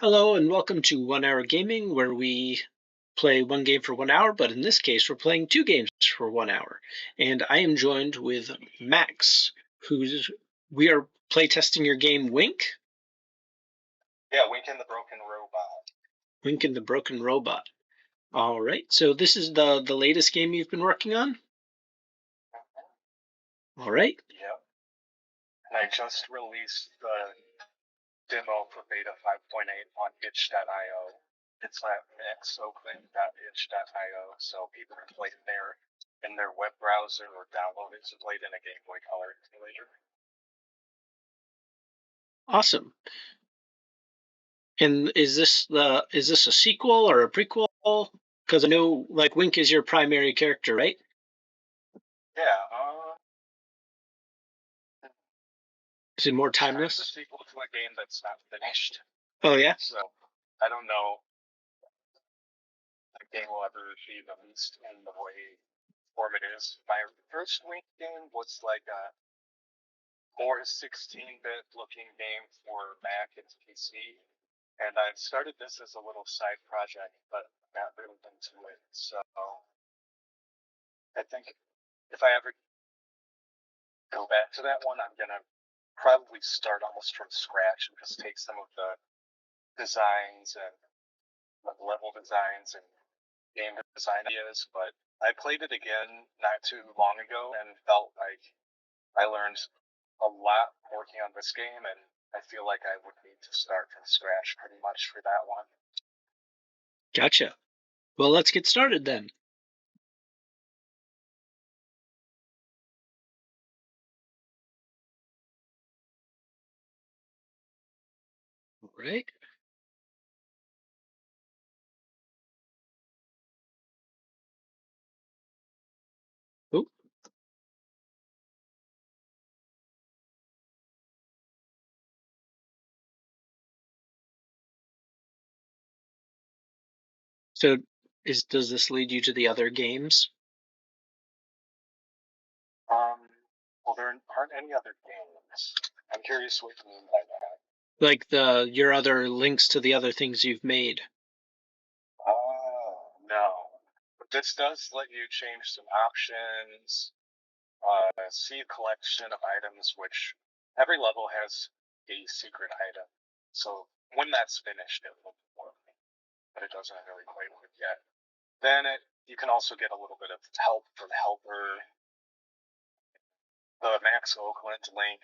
Hello and welcome to 1 Hour Gaming, where we play one game for 1 hour, but in this case, we're playing two games for 1 hour. And I am joined with Max, who's we are playtesting your game Wink. Yeah, Wink and the Broken Robot. Wink and the Broken Robot. All right, so this is the latest game you've been working on. All right, Yep. And I just released the demo for beta 5.8 on itch.io. It's at Oakland.itch.io, so people can play it there in their web browser or download it to play it in a Game Boy Color emulator. awesome. And is this a sequel or a prequel? Because I know like Wink is your primary character, right? Yeah, Is it more it's kind of a timeless? sequel to a game that's not finished. Oh yeah. So I don't know if the game will ever be released in the way form it is. My first Wink game was like a more 16-bit looking game for Mac and PC. And I started this as a little side project, but not really into it. So I think if I ever go back to that one, I'm gonna probably start almost from scratch and just take some of the designs and like level designs and game design ideas. But I played it again not too long ago and felt like I learned a lot working on this game, and I feel like I would need to start from scratch pretty much for that one. Gotcha. Well, let's get started then. All right. Oh, so does this lead you to the other games? Um, well, there aren't any other games. I'm curious what you mean by that. Like your other links to the other things you've made? Oh, no. But this does let you change some options, see a collection of items, which every level has a secret item. So when that's finished, it will work, but it doesn't really quite work yet. Then you can also get a little bit of help from Helper. The Max Oakland link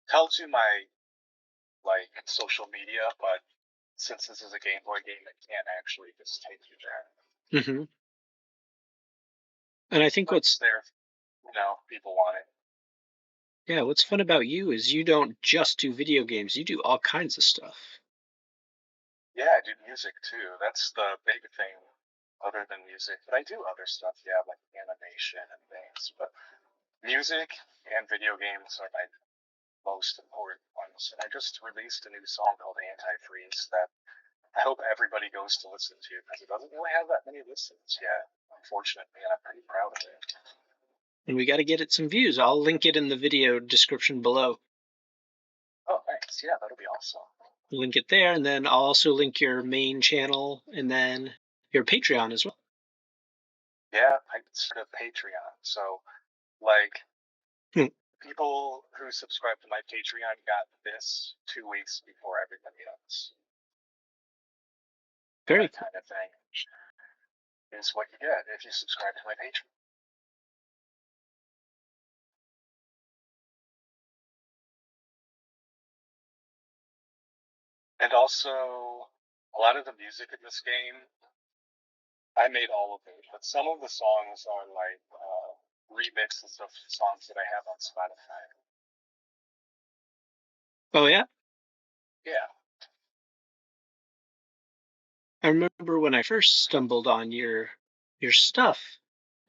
tells you my social media, but since this is a Game Boy game, it can't actually just take you there. Hmm. And I think But it's there, people want it. what's fun about you is you don't just do video games, you do all kinds of stuff. Yeah, I do music too. That's the big thing other than music. But I do other stuff, yeah, like animation and things. But music and video games are my most important ones. And I just released a new song called Antifreeze that I hope everybody goes to listen to because it doesn't really have that many listens yet, unfortunately, and I'm pretty proud of it. And we got to get it some views. I'll link it in the video description below. Oh, thanks. Yeah, that'll be awesome. Link it there, and then I'll also link your main channel and then your Patreon as well. Yeah, I started a Patreon. So, like, Hmm. people who subscribe to my Patreon got this 2 weeks before everybody else. Very That cool. kind of thing is what you get if you subscribe to my Patreon. And also, a lot of the music in this game, I made all of it, but some of the songs are like remixes of songs that I have on Spotify. Oh yeah, Yeah. I remember when I first stumbled on your stuff.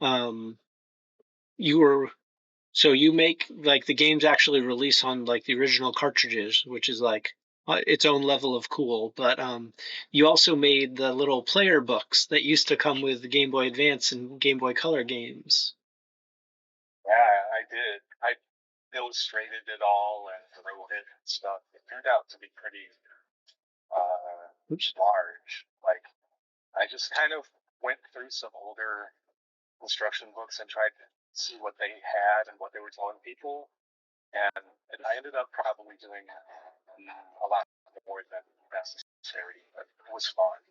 Um, you were So you make like the games actually release on like the original cartridges, which is like its own level of cool. But you also made the little player books that used to come with the Game Boy Advance and Game Boy Color games. Yeah, I did. I illustrated it all and wrote it and stuff. It turned out to be pretty Oops. large. Like I just kind of went through some older instruction books and tried to see what they had and what they were telling people, and I ended up probably doing a lot more than necessary. But it was fun.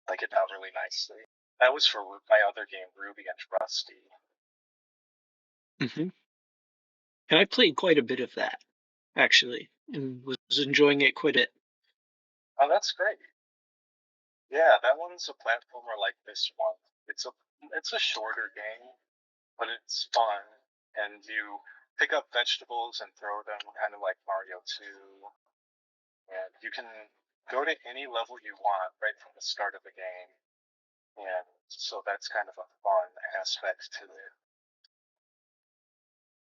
Like it out really nicely. That was for my other game, Ruby and Rusty. Hmm. And I played quite a bit of that actually, and was enjoying it quite a bit. Oh, that's great. Yeah, that one's a platformer like this one. It's a it's a shorter game, but it's fun, and you pick up vegetables and throw them, kind of like Mario 2, and you can go to any level you want right from the start of the game, and so that's kind of a fun aspect to it.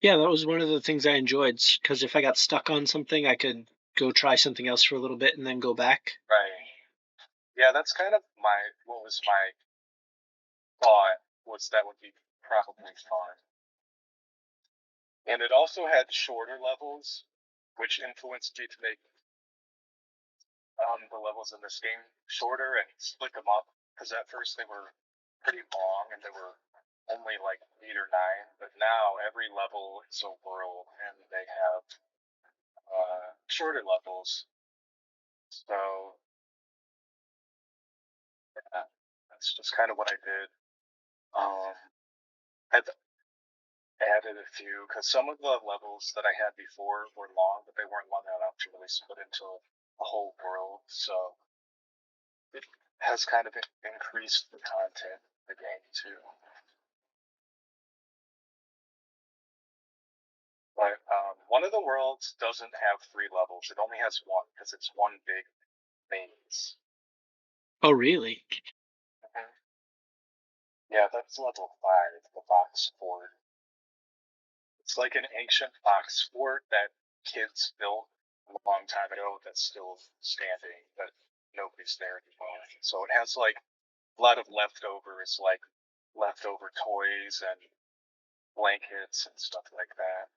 Yeah, that was one of the things I enjoyed because if I got stuck on something, I could go try something else for a little bit and then go back. Right. Yeah, that's kind of what was my thought was that would be probably fun. And it also had shorter levels, which influenced me to make the levels in this game shorter and split them up. Because at first they were pretty long and they were only like 8 or 9, but now every level is a world and they have shorter levels. So yeah, that's just kind of what I did. I added a few because some of the levels that I had before were long, but they weren't long enough to really split into a whole world. So it has kind of increased the content of the game too. But one of the worlds doesn't have 3 levels. It only has one because it's one big maze. Oh, really? Mhm. Yeah, that's level 5, the box fort. It's like an ancient box fort that kids built a long time ago that's still standing, but nobody's there anymore. So it has like a lot of leftovers, like leftover toys and blankets and stuff like that.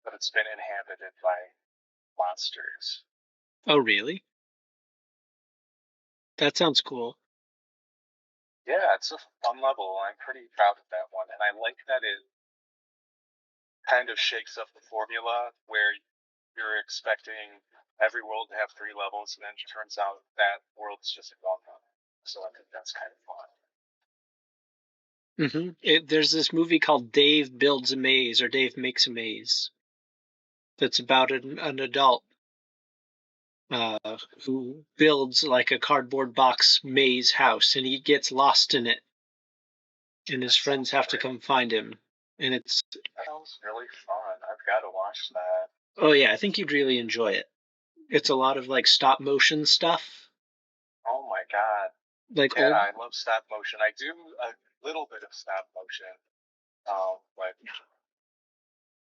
But it's been inhabited by monsters. Oh, really? That sounds cool. Yeah, it's a fun level. I'm pretty proud of that one, and I like that it kind of shakes up the formula where you're expecting every world to have 3 levels, and then it turns out that world's just one level. So I think that's kind of fun. There's this movie called Dave Builds a Maze or Dave Makes a Maze that's about an adult who builds like a cardboard box maze house, and he gets lost in it, and his That friends sounds have to great. come find him. And it's That sounds really fun. I've got to watch that. oh yeah, I think you'd really enjoy it. It's a lot of like stop motion stuff, Oh my god. like Yeah, old. I love stop motion. I do a little bit of stop motion, but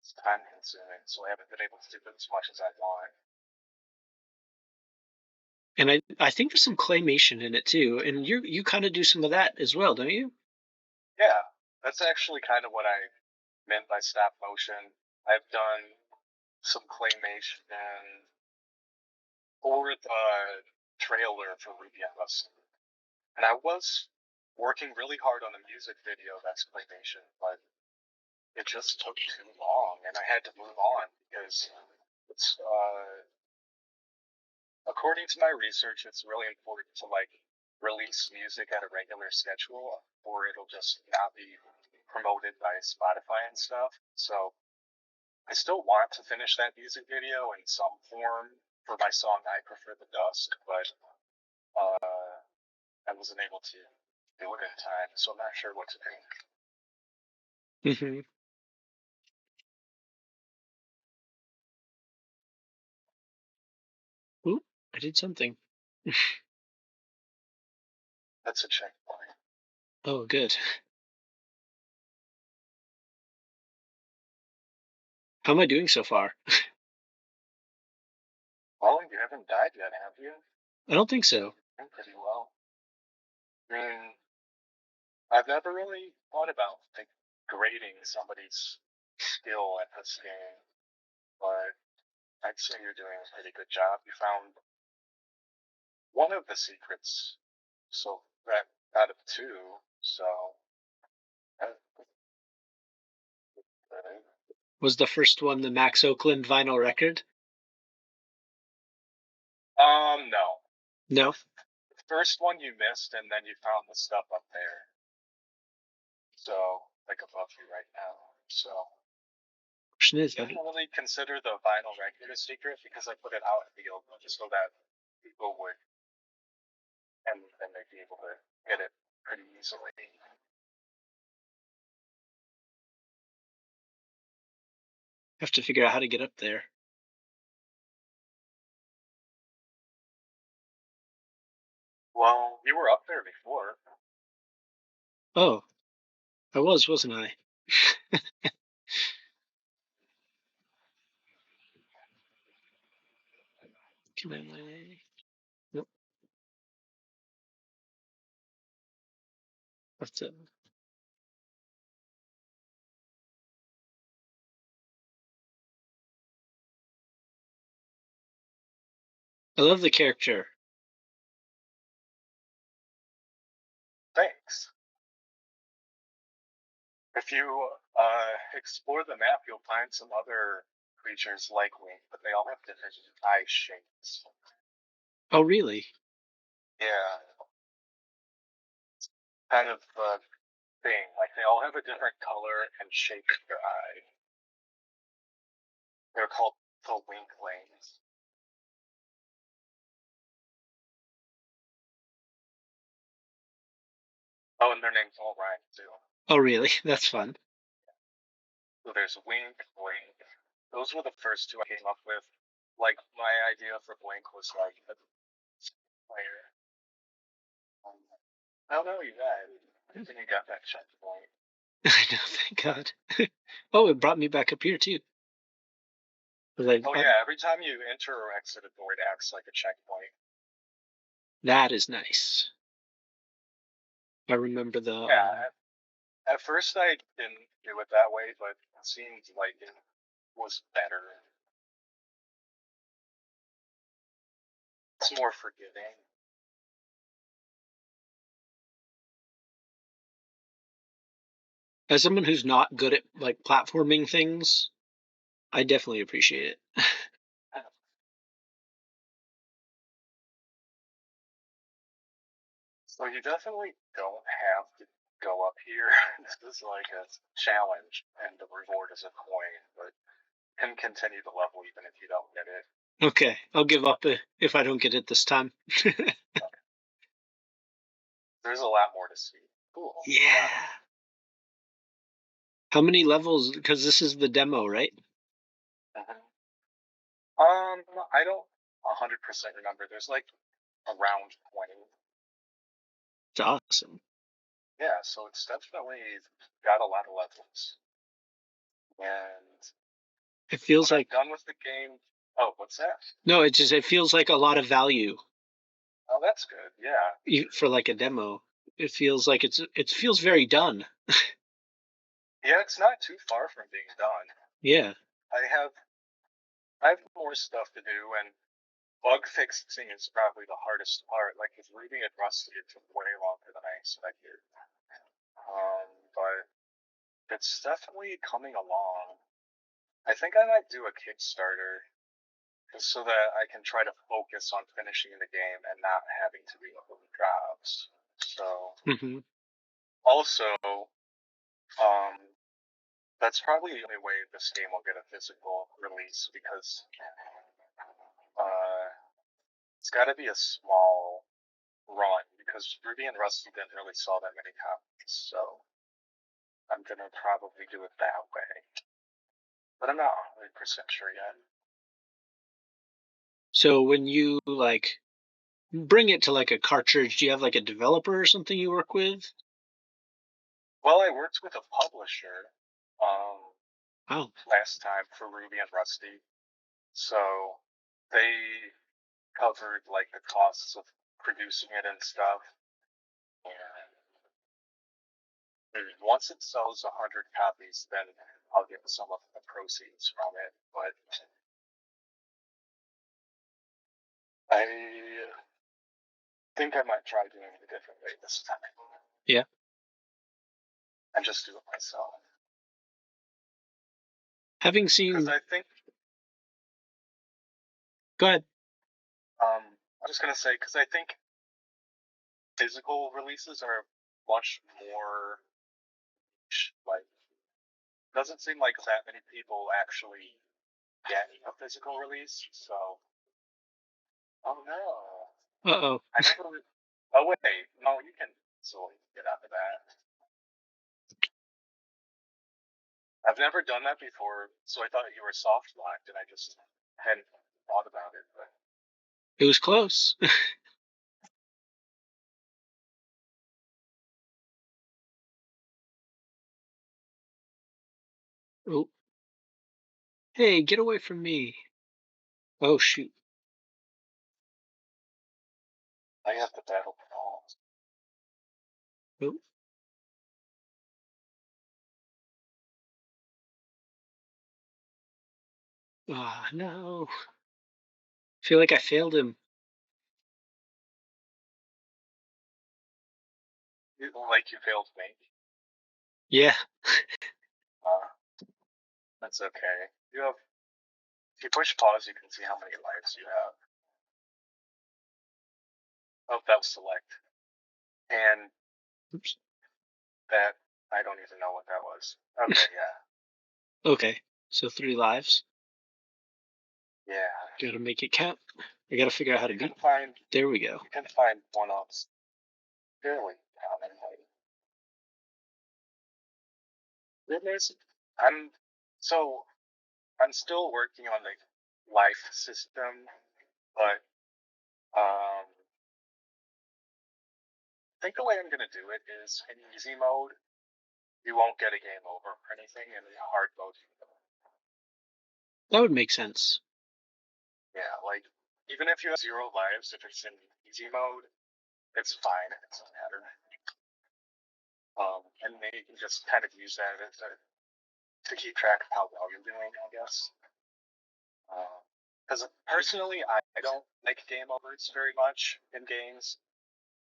it's time consuming, so I haven't been able to do it as much as I want. And I think there's some claymation in it too. And you kind of do some of that as well, don't you? Yeah, that's actually kind of what I meant by stop motion. I've done some claymation for the trailer for Ruby and Rust, and I was working really hard on a music video that's claymation, but it just took too long, and I had to move on because it's according to my research, it's really important to like release music at a regular schedule, or it'll just not be promoted by Spotify and stuff. So I still want to finish that music video in some form for my song "I Prefer the Dusk," but I wasn't able to do it in time, so I'm not sure what to do. Hmm. Ooh, I did something. That's a checkpoint. Oh, good. How am I doing so far? Well, you haven't died yet, have you? I don't think so. Doing pretty well. I mean, I've never really thought about like grading somebody's skill at this game, but I'd say you're doing a pretty good job. You found one of the secrets. So that out of two. So uh, Was the first one the Max Oakland vinyl record? no. No. The first one you missed, and then you found the stuff up there. So like above you right now. So Question is, definitely consider the vinyl record a secret because I put it out in the open just so that people would and they'd be able to get it pretty easily. have to figure out how to get up there. Well, you were up there before. Oh, I was, wasn't I? Can I? Nope. That's it. I love the character. Thanks. If you explore the map, you'll find some other creatures like Wing, but they all have different eye shapes. Oh, really? Yeah, kind of the thing. Like they all have a different color and shape of their eye. They're called the Winklings. Oh, and their name's all rhyme too. Oh, really? That's fun. So there's Wink, Blink. Those were the first two I came up with. Like my idea for Blink was like a player. Oh no, you got it. I think you got that checkpoint. I know, thank God. Oh, it brought me back up here too. Oh yeah, every time you enter or exit a door, it acts like a checkpoint. That is nice. I remember the. Yeah, at first I didn't do it that way, but it seemed like it was better. It's more forgiving. As someone who's not good at like platforming things, I definitely appreciate it. So you definitely don't have to go up here. This is like a challenge, and the reward is a coin, but you can continue the level even if you don't get it. Okay, I'll give up if I don't get it this time. There's a lot more to see. Cool. Yeah. How many levels? Because this is the demo, right? Mhm. I don't 100% remember. There's like around 20. It's awesome. Yeah, so it's definitely got a lot of levels. And It feels when I'm like done with the game, oh, what's that? no, it feels like a lot of value Oh, that's good. Yeah. for like a demo. It feels like it feels very done. Yeah, it's not too far from being done. Yeah. I have I have more stuff to do, and bug fixing is probably the hardest part. Like with Ruby and Rusty, it took way longer than I expected. But it's definitely coming along. I think I might do a Kickstarter just so that I can try to focus on finishing the game and not having to do little jobs. So Hmm. also, um, that's probably the only way this game will get a physical release because uh, it's got to be a small run because Ruby and Rusty didn't really sell that many copies. So I'm gonna probably do it that way, but I'm not 100% sure yet. So when you like bring it to like a cartridge, do you have like a developer or something you work with? Well, I worked with a publisher Oh, last time for Ruby and Rusty, so they covered like the costs of producing it and stuff. And once it sells 100 copies, then I'll get some of the proceeds from it. But I think I might try doing it a different way this time Yeah. and just do it myself. Having Because seen, I think, go ahead. I'm just gonna say, because I think physical releases are much more like. Doesn't seem like that many people actually get a physical release. So, oh no, Uh-oh. I never. Oh wait, no, you can easily get out of that. I've never done that before, so I thought you were soft locked, and I just hadn't thought about it. But It was close. Oh, hey, get away from me. Oh, shoot. I have to battle balls. Oh, ah, no. Feel like I failed him. Like you failed me. Yeah. Uh, that's okay. You have. If you push pause, you can see how many lives you have. Oh, that was select, and Oops. that I don't even know what that was. Okay, yeah, Okay. So 3 lives. yeah. Gotta make it count. I gotta figure out how to You can beat. find There we go. you can find one ups fairly commonly. There's I'm so I'm still working on the life system, but I think the way I'm gonna do it is in easy mode. You won't get a game over or anything, and in hard mode, That would make sense. yeah, like even if you have 0 lives, if it's in easy mode, it's fine. It doesn't matter. And then you can just kind of use that as to keep track of how well you're doing, I guess. Because personally, I don't like game overs very much in games.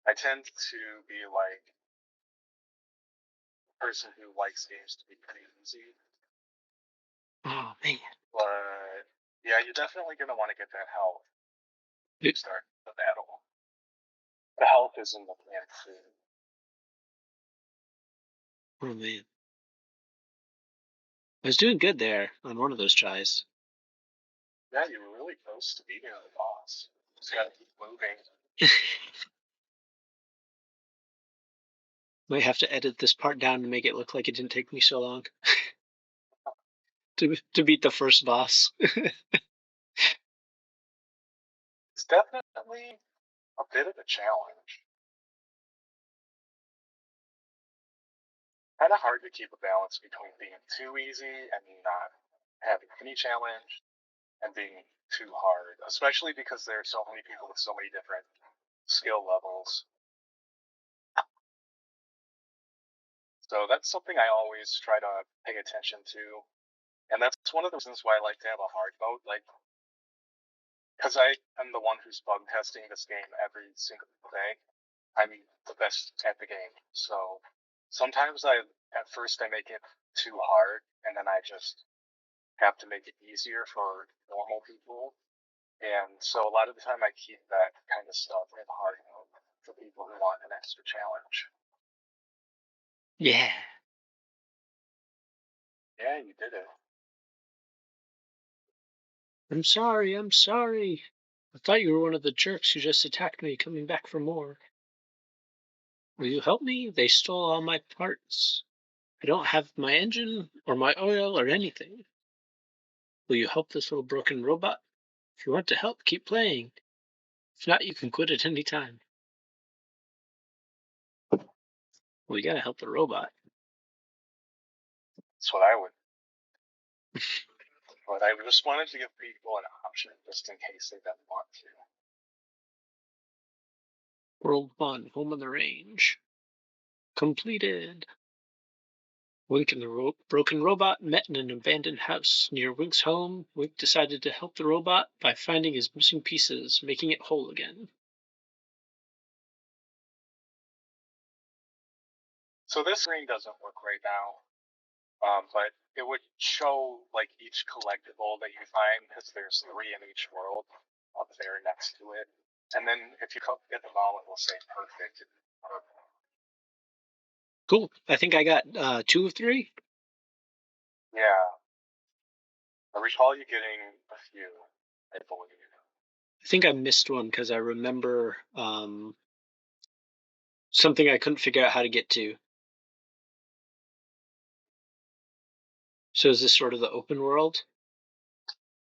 I tend to be like a person who likes games to be pretty easy. Oh, man. But yeah, you're definitely gonna want to get that health to It, start the battle. The health is in the plan too. oh, man. I was doing good there on one of those tries. Yeah, you were really close to beating the boss. Just gotta keep moving. Might have to edit this part down to make it look like it didn't take me so long to beat the first boss. It's definitely a bit of a challenge. Kind of hard to keep a balance between being too easy and not having any challenge, and being too hard, especially because there are so many people with so many different skill levels. So that's something I always try to pay attention to. And that's one of the reasons why I like to have a hard mode, like, because I am the one who's bug testing this game every single day. I'm the best at the game. So sometimes at first I make it too hard, and then I just have to make it easier for normal people. And so a lot of the time I keep that kind of stuff in hard mode for people who want an extra challenge. Yeah. Yeah, you did it. I'm sorry. I'm sorry. I thought you were one of the jerks who just attacked me coming back for more. Will you help me? They stole all my parts. I don't have my engine or my oil or anything. Will you help this little broken robot? If you want to help, keep playing. If not, you can quit at any time. Well, you gotta help the robot. That's what I would. But I just wanted to give people an option just in case they didn't want to. World 1, Home on the Range. Completed. Wink and the broken robot met in an abandoned house. Near Wink's home, Wink decided to help the robot by finding his missing pieces, making it whole again. So this screen doesn't work right now, but it would show like each collectible that you find because there's three in each world up there next to it. And then if you get them all, it will say perfect. Cool. I think I got 2 of 3. Yeah, I recall you getting a few, I believe. I think I missed one because I remember something I couldn't figure out how to get to. So is this sort of the open world?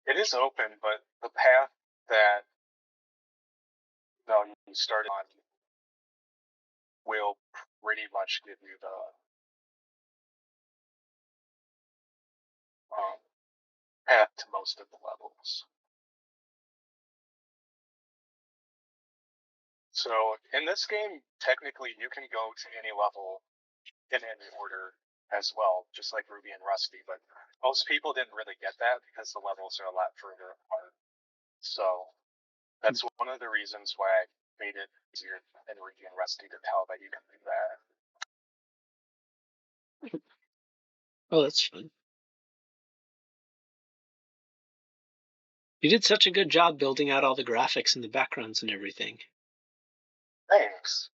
It is open, but the path that you started on will pretty much give you the um, path to most of the levels. So in this game, technically, you can go to any level in any order as well, just like Ruby and Rusty. But most people didn't really get that because the levels are a lot further apart. So that's one of the reasons why I made it easier in Ruby and Rusty to tell that you can do that. Oh, that's fun. You did such a good job building out all the graphics and the backgrounds and everything. Thanks.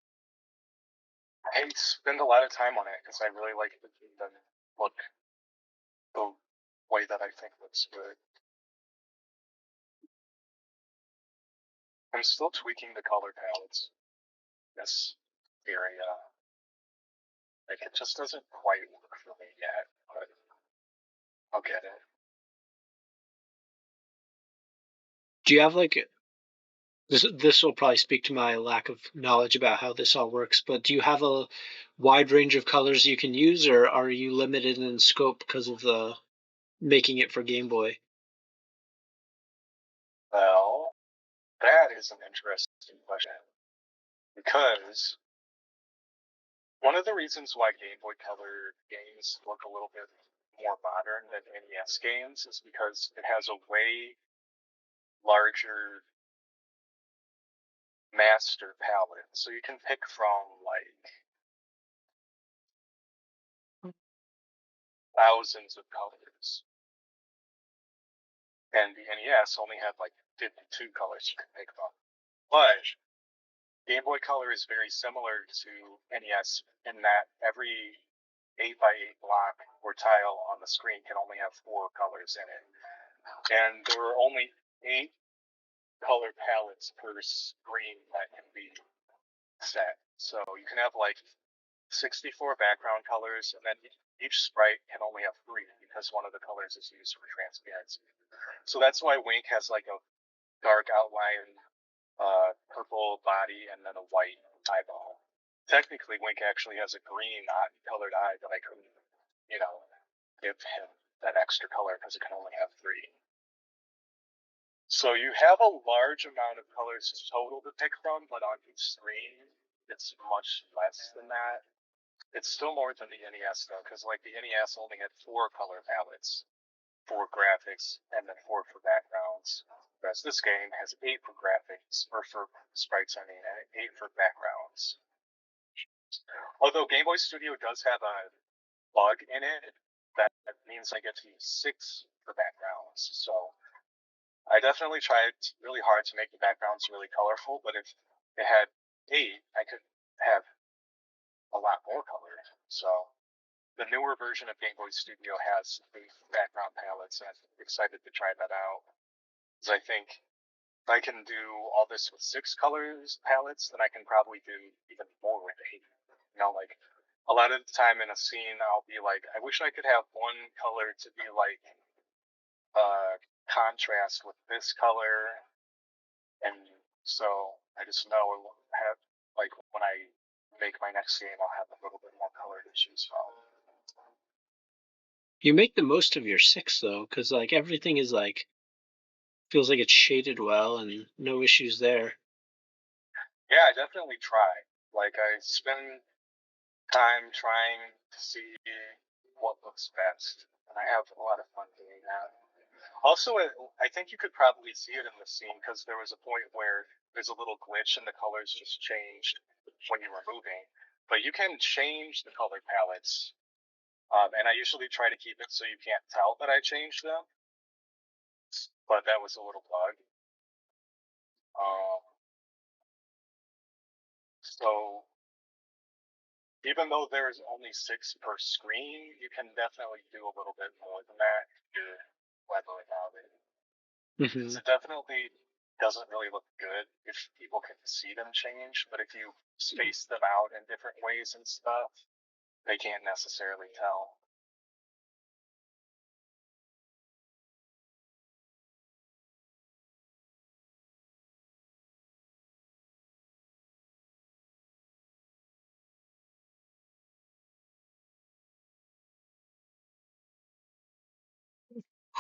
I spend a lot of time on it because I really like the them look the way that I think looks good. I'm still tweaking the color palettes in this area. Like it just doesn't quite work for me yet, but I'll get it. Do you have like this will probably speak to my lack of knowledge about how this all works, but do you have a wide range of colors you can use, or are you limited in scope because of the making it for Game Boy? Well, that is an interesting question because one of the reasons why Game Boy Color games look a little bit more modern than NES games is because it has a way larger master palette. So you can pick from like thousands of colors. And the NES only had like 52 colors you could pick from. But Game Boy Color is very similar to NES in that every 8x8 block or tile on the screen can only have 4 colors in it. And there are only 8 color palettes per screen that can be set. So you can have like 64 background colors, and then each sprite can only have 3 because one of the colors is used for transparency. So that's why Wink has like a dark outline, purple body, and then a white eyeball. Technically, Wink actually has a green colored eye, but I couldn't, you know, give him that extra color because it can only have 3. So you have a large amount of colors total to pick from, but on each screen, it's much less than that. It's still more than the NES though, because like the NES only had 4 color palettes, 4 graphics, and then 4 for backgrounds. Whereas this game has 8 for graphics, or for sprites, I mean, and 8 for backgrounds. Although Game Boy Studio does have a bug in it that means I get to use 6 for backgrounds. So I definitely tried really hard to make the backgrounds really colorful, but if it had 8, I could have a lot more color. So the newer version of Game Boy Studio has the background palettes, and I'm excited to try that out. Because I think if I can do all this with 6 colors palettes, then I can probably do even more with 8. Like a lot of the time in a scene, I'll be like, I wish I could have one color to be like contrast with this color, and so I just know I'll have like when I make my next game, I'll have a little bit more color to choose from. You make the most of your 6 though, because like everything is like feels like it's shaded well and no issues there. Yeah, I definitely try. Like I spend time trying to see what looks best, and I have a lot of fun doing that. Also, I think you could probably see it in the scene because there was a point where there's a little glitch and the colors just changed when you were moving. but you can change the color palettes. And I usually try to keep it so you can't tell that I changed them, but that was a little bug. Um, so even though there's only 6 per screen, you can definitely do a little bit more than that if you're clever about it. Hmm. Because it definitely doesn't really look good if people can see them change, but if you space them out in different ways and stuff, they can't necessarily tell.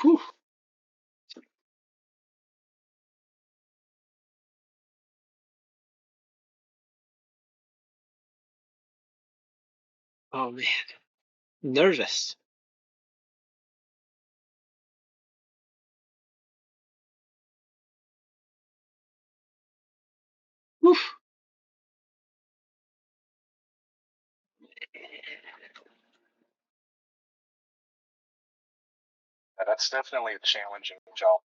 Whew. Oh man, nervous. Whew. That's definitely a challenging job.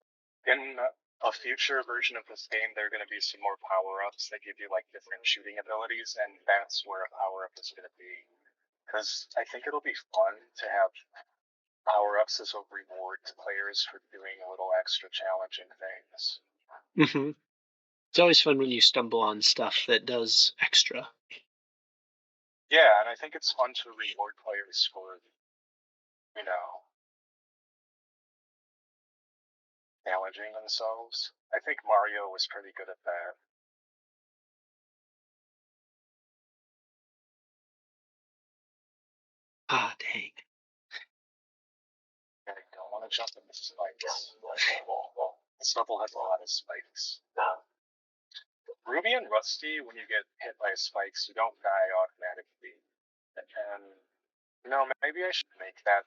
In a future version of this game, there are going to be some more power ups that give you like different shooting abilities, and that's where a power up is going to be. Because I think it'll be fun to have power ups as a reward to players for doing a little extra challenging things. Hmm. It's always fun when you stumble on stuff that does extra. Yeah, and I think it's fun to reward players for, you know, challenging themselves. I think Mario was pretty good at that. Ah, dang. I don't want to jump into spikes. This level has a lot of spikes. Ruby and Rusty, when you get hit by spikes, you don't die automatically. And, maybe I should make that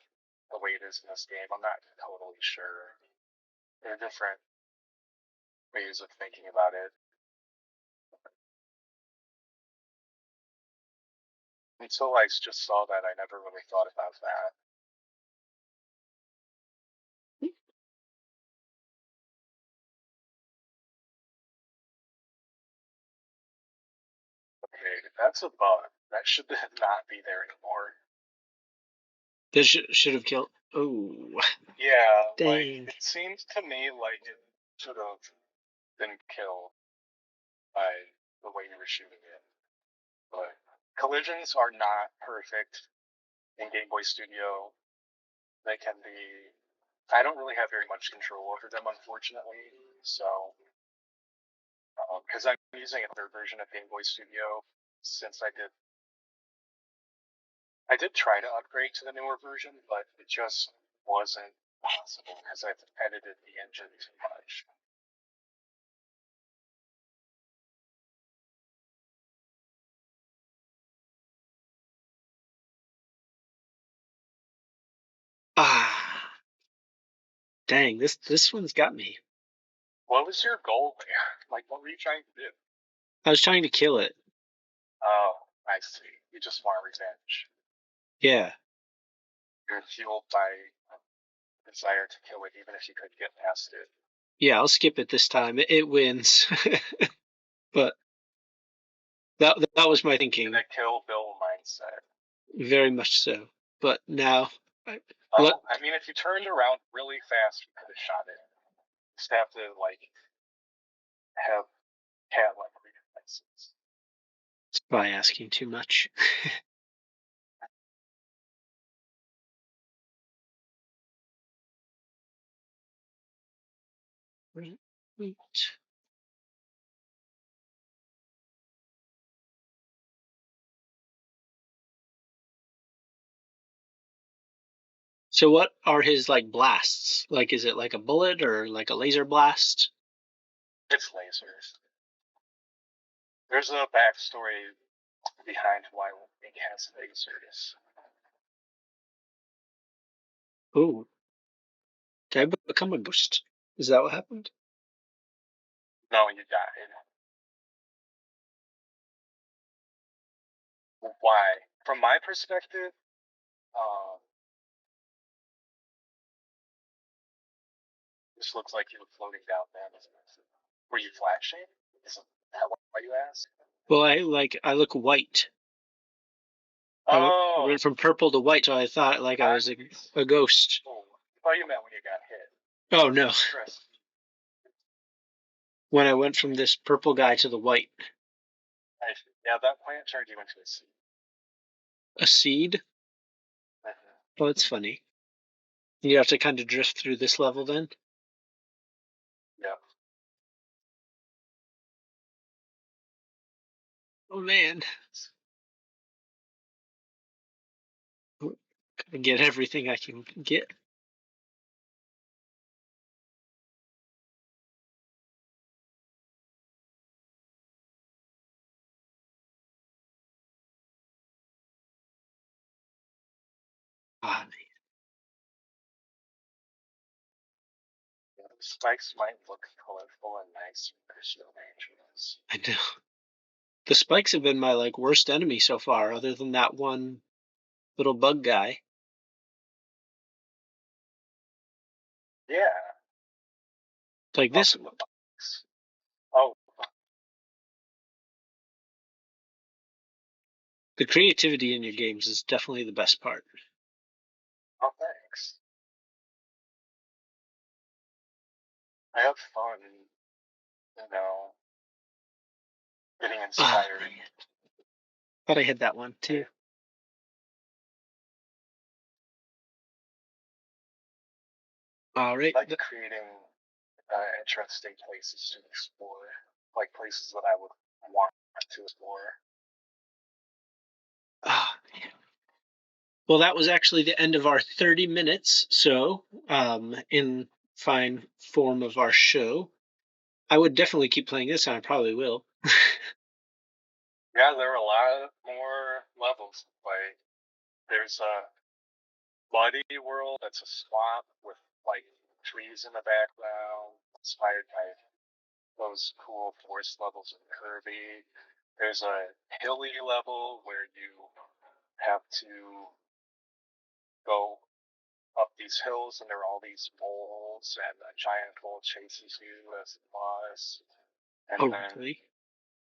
the way it is in this game. I'm not totally sure. There are different ways of thinking about it. Until I just saw that, I never really thought about that. Okay, that's a bug. That should not be there anymore. This should have killed. Oh, Yeah, like, dang. it seems to me like it should have been killed by the way you were shooting it. But collisions are not perfect in Game Boy Studio. They can be. I don't really have very much control over them, unfortunately. So, because I'm using another version of Game Boy Studio, since I did try to upgrade to the newer version, but it just wasn't possible because I've edited the engine too much. Ah, dang. This one's got me. What was your goal there? Like, what were you trying to do? I was trying to kill it. Oh, I see. You just want revenge. Yeah. You're fueled by desire to kill it, even if you could get past it. Yeah, I'll skip it this time. It wins. But that was my In thinking, a Kill Bill mindset. very much so. But now, I, let Well, I mean, if you turned around really fast, you could have shot it. You just have to, like, have cat-like reflexes. it's probably asking too much. Right. So what are his like blasts? Like is it like a bullet or like a laser blast? It's lasers. There's a backstory behind why it has lasers. Ooh, did I become a ghost? Is that what happened? No, you died. Why? From my perspective, this looks like you were floating down there. Were you flashing? Is that why you asked? Well, I look white. I Oh, went from purple to white, so I thought like I was a ghost. oh, I thought you meant when you got hit. Oh no! Interesting. When I went from this purple guy to the white, Yeah, that plant turned you into a seed. a seed. Oh, it's funny. You have to kind of drift through this level then. Yeah. Oh man, gotta get everything I can get. Ah, Yeah, the spikes might look colorful and nice, but they're still dangerous. I know. The spikes have been my like worst enemy so far, other than that one little bug guy. Yeah. Like Up this, in the box. Oh, the creativity in your games is definitely the best part. oh, thanks. I have fun, getting Ah, inspired. man. Thought I had that one too. All right. I like creating interesting places to explore, like places that I would want to explore. Ah, well, that was actually the end of our 30 minutes. So, in fine form of our show, I would definitely keep playing this, and I probably will. Yeah, there are a lot more levels. Like, there's a muddy world that's a swamp with like trees in the background, inspired by those cool forest levels in Kirby. There's a hilly level where you have to go up these hills, and there are all these moles, and a giant mole chases you as a boss. And Oh, then really?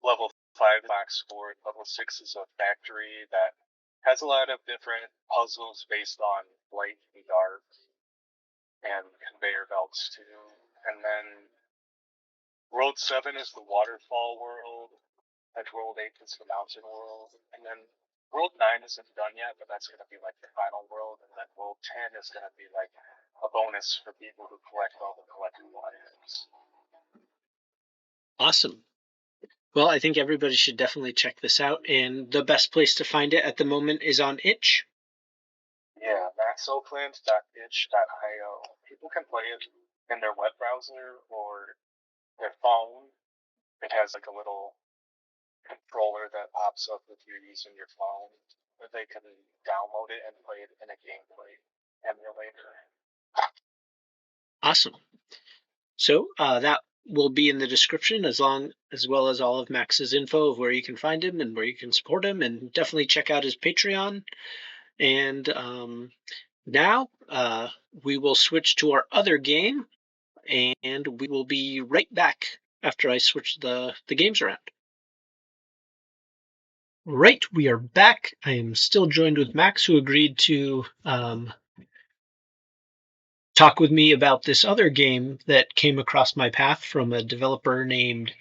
level 5 is box sport. Level 6 is a factory that has a lot of different puzzles based on light and dark and conveyor belts too. And then World 7 is the waterfall world. And World 8 is the mountain world. And then World 9 isn't done yet, but that's going to be like the final world. And then World 10 is going to be like a bonus for people who collect all the collectible items. Awesome. Well, I think everybody should definitely check this out, and the best place to find it at the moment is on itch. Yeah, maxoakland.itch.io. People can play it in their web browser or their phone. It has like a little controller that pops up if you're using your phone. But they can download it and play it in a gameplay emulator. Awesome. So that will be in the description as well as all of Max's info of where you can find him and where you can support him, and definitely check out his Patreon. And now we will switch to our other game, and we will be right back after I switch the games around. Right, we are back. I am still joined with Max, who agreed to talk with me about this other game that came across my path from a developer named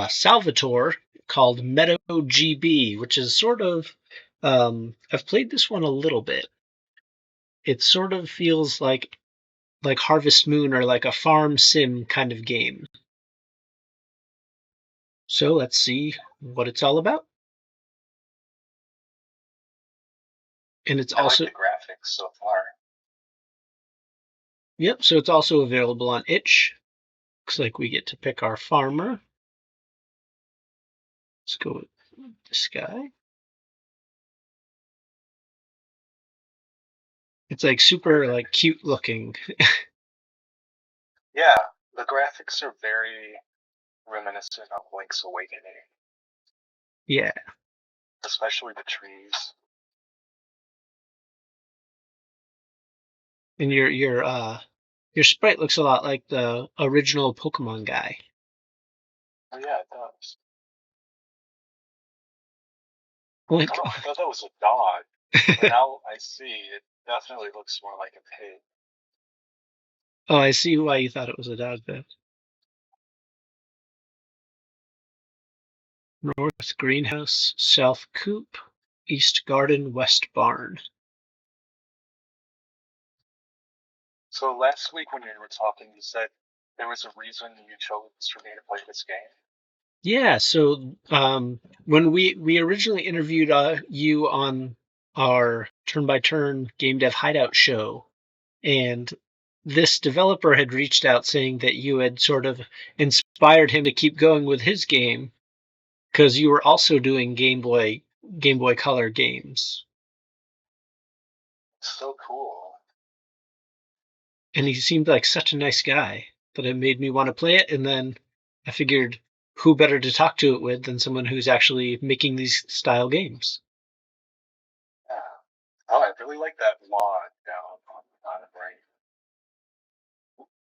Salvatore called Meadow GB, which is sort of I've played this one a little bit. It sort of feels like Harvest Moon or like a farm sim kind of game. So let's see what it's all about. And it's I like also the graphics so far. yep, so it's also available on itch. Looks like we get to pick our farmer. Let's go with this guy. It's like super like cute looking. Yeah, the graphics are very reminiscent of Link's Awakening. Yeah. especially the trees. And your sprite looks a lot like the original Pokemon guy. Oh yeah, it does. Like, Oh, I thought that was a dog, but now I see it definitely looks more like a pig. oh, I see why you thought it was a dog then. North greenhouse, south coop, east garden, west barn. So last week when we were talking, you said there was a reason you chose for me to play this game. Yeah, so when we originally interviewed you on our turn by turn game dev hideout show, and this developer had reached out saying that you had sort of inspired him to keep going with his game because you were also doing Game Boy Color games, So cool. and he seemed like such a nice guy that it made me want to play it. And then I figured, who better to talk to it with than someone who's actually making these style games? Yeah. Oh, I really like that log down on the right.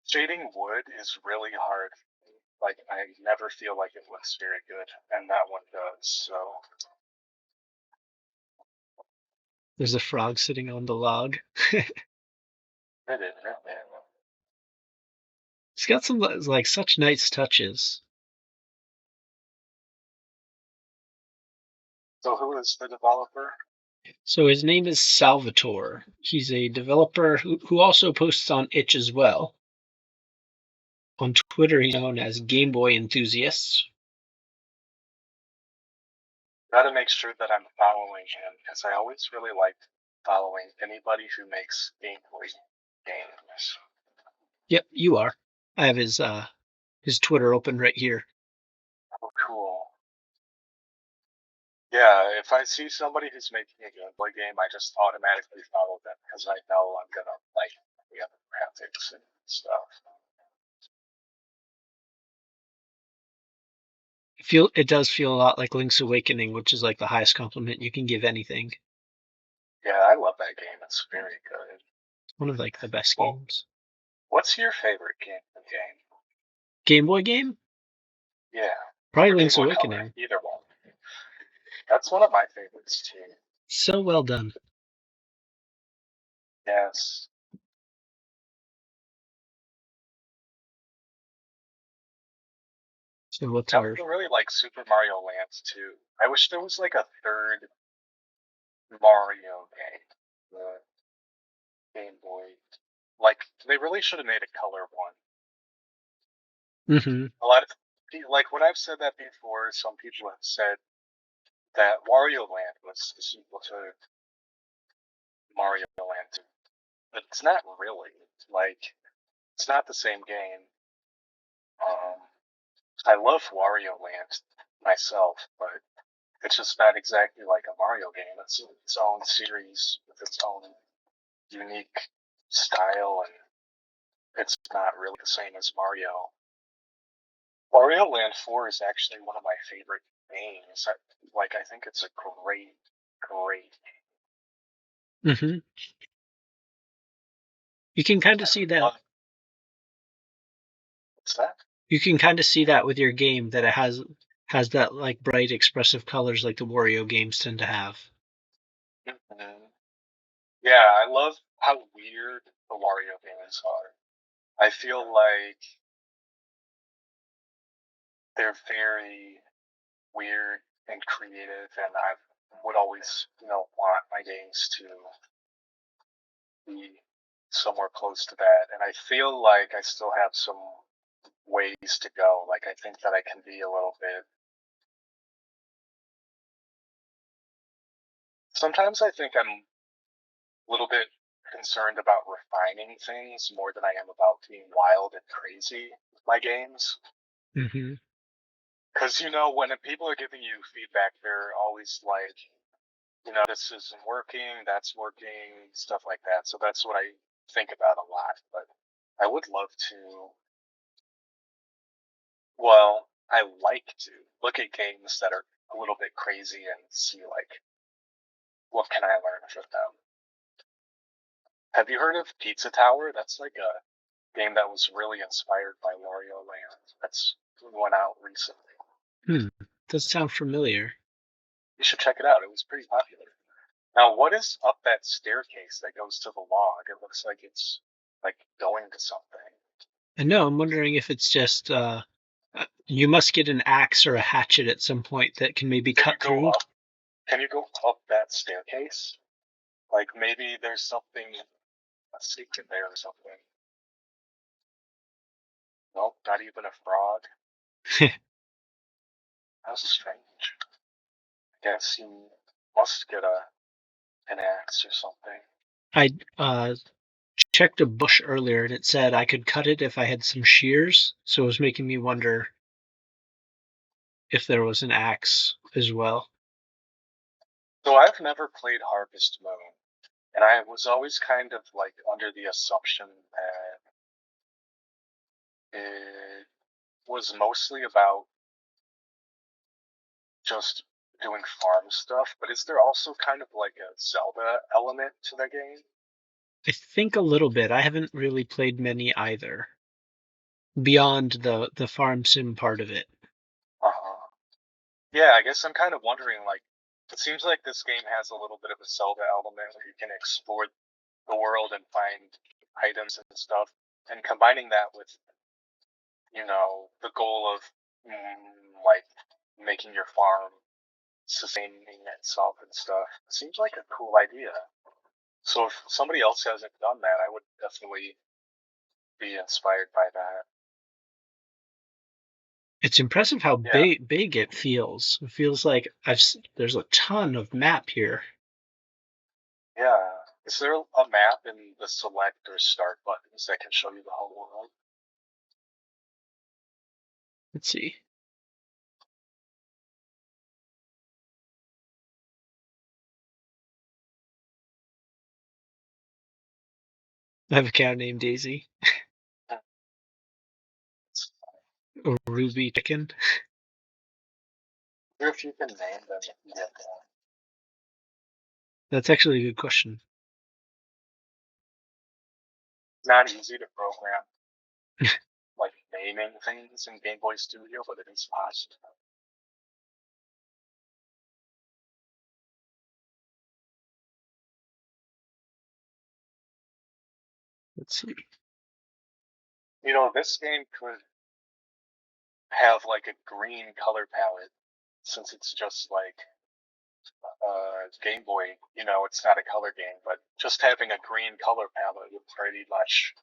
Shading wood is really hard. Like I never feel like it looks very good, and that one does. So There's a frog sitting on the log. it is. Really. It's got some like such nice touches. So who is the developer? So his name is Salvatore. He's a developer who also posts on Itch as well. On Twitter, he's known as Game Boy Enthusiasts. Gotta make sure that I'm following him because I always really like following anybody who makes gameplay games. Yep, you are. I have his Twitter open right here. Oh, cool. Yeah, if I see somebody who's making a gameplay game, I just automatically follow them because I know I'm gonna like the other graphics and stuff. It does feel a lot like Link's Awakening, which is like the highest compliment you can give anything. Yeah, I love that game. It's very good. One of like the best Well, games. what's your favorite game? Game Boy game? Yeah, Probably or Game Link's Boy Color, Awakening. either one. That's one of my favorites too. So well done. Yes. So what's I our also really like Super Mario Land too. I wish there was like a third Mario game. The Game Boy. Like they really should have made a color one. hmm A lot of like when I've said that before, some people have said that Wario Land was the sequel to Mario Land 2. But it's not really. Like it's not the same game. Um, I love Wario Land myself, but it's just not exactly like a Mario game. It's its own series with its own unique style, and it's not really the same as Mario. Wario Land 4 is actually one of my favorite games. I think it's a great hmm You can kind of I see that. love what's that? You can kind of see that with your game that it has that like bright expressive colors like the Wario games tend to have. Mhm. Yeah, I love how weird the Wario games are. I feel like they're very weird and creative, and I would always, want my games to be somewhere close to that. And I feel like I still have some ways to go. Like I think that I can be a little bit. Sometimes I think I'm a little bit concerned about refining things more than I am about being wild and crazy with my games. hmm Because when people are giving you feedback, they're always like, this isn't working, that's working, stuff like that. So that's what I think about a lot. But I would love to, well, I like to look at games that are a little bit crazy and see like what can I learn from them. Have you heard of Pizza Tower? That's like a game that was really inspired by Wario Land. That's went out recently. Hmm. Does sound familiar. You should check it out. It was pretty popular. Now, what is up that staircase that goes to the log? It looks like it's like going to something. And no, I'm wondering if it's just you must get an axe or a hatchet at some point that can maybe Can you cut go through. up? Can you go up that staircase? Like maybe there's something, a secret there or something. Nope, not even a frog. That's strange. I guess you must get an axe or something. I checked a bush earlier and it said I could cut it if I had some shears, so it was making me wonder if there was an axe as well. So I've never played Harvest Moon, and I was always kind of like under the assumption that it was mostly about just doing farm stuff, but is there also kind of like a Zelda element to the game? I think a little bit. I haven't really played many either, beyond the farm sim part of it. Uh-huh. Yeah, I guess I'm kind of wondering, like, it seems like this game has a little bit of a Zelda element where you can explore the world and find items and stuff, and combining that with, the goal of, like, making your farm sustaining itself and stuff. Seems like a cool idea. So if somebody else hasn't done that, I would definitely be inspired by that. It's impressive how Yeah, big it feels. It feels like there's a ton of map here. yeah. Is there a map in the select or start buttons that can show you the whole world? Let's see. I have a cow named Daisy, It's, or Ruby Chicken. I wonder if you can name them. Yeah. That's actually a good question. It's not easy to program like naming things in Game Boy Studio, but it is possible. Let's see. This game could have like a green color palette since it's just like Game Boy. It's not a color game, but just having a green color palette would pretty much